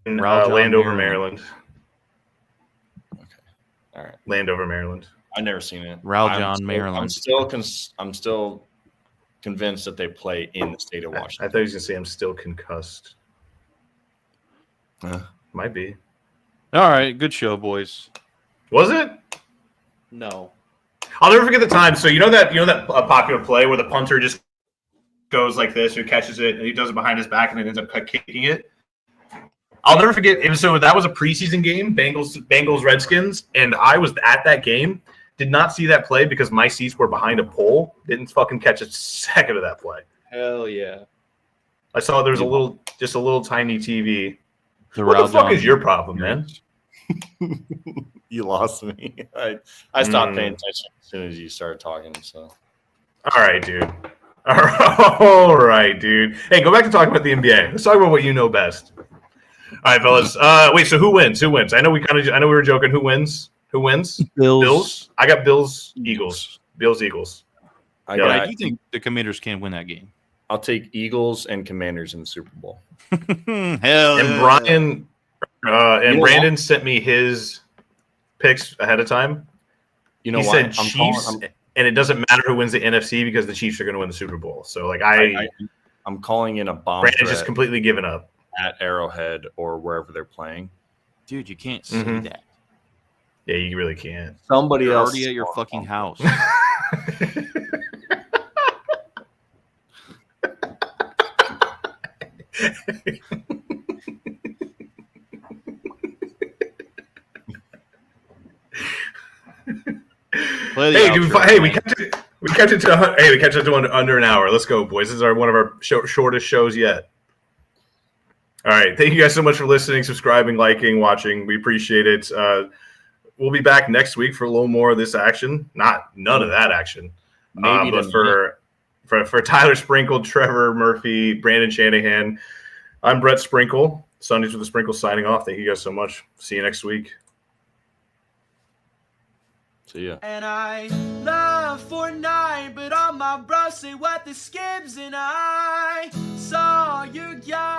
in Raljohn, Landover, Maryland. Maryland. Okay. All right. Landover, Maryland. I've never seen it. Raljohn, Maryland. I'm still convinced that they play in the state of I Washington. thought he was going to say I'm still concussed. Huh? Might be. All right. Good show, boys. Was it? No. I'll never forget the time. So you know that popular play where the punter just goes like this, or catches it, and he does it behind his back, and then ends up kicking it. I'll never forget. That was a preseason game, Bengals Redskins, and I was at that game. Did not see that play because my seats were behind a pole. Didn't fucking catch a second of that play. Hell yeah. I saw there was a little tiny TV. The What the fuck is your problem, man? You lost me. I stopped paying attention as soon as you started talking. So, All right, dude. All right, dude. Hey, go back to talking about the NBA. Let's talk about what you know best. All right, fellas. Wait. So who wins? I know we were joking. Who wins? Bills. I got Bills. Eagles. Bills. Eagles. I do think the Commanders can win that game. I'll take Eagles and Commanders in the Super Bowl. Hell. And Brian Brandon sent me his picks ahead of time. You know he why? said Chiefs, and it doesn't matter who wins the NFC because the Chiefs are going to win the Super Bowl. So, like, I'm calling in a bomb Brandon's just completely given up at Arrowhead or wherever they're playing. Dude, you can't say that. Yeah, you really can't. Somebody You're else already at your fucking house. We kept it to under an hour. Let's go, boys. This is one of our shortest shows yet. All right. Thank you guys so much for listening, subscribing, liking, watching. We appreciate it. We'll be back next week for a little more of this action. None of that action. Maybe but for Tyler Sprinkle, Trevor Murphy, Brandon Shanahan, I'm Brett Sprinkle. Sundays with the Sprinkle signing off. Thank you guys so much. See you next week. See ya. And I love Fortnite, but all my bros say what the skibs, and I saw your guy.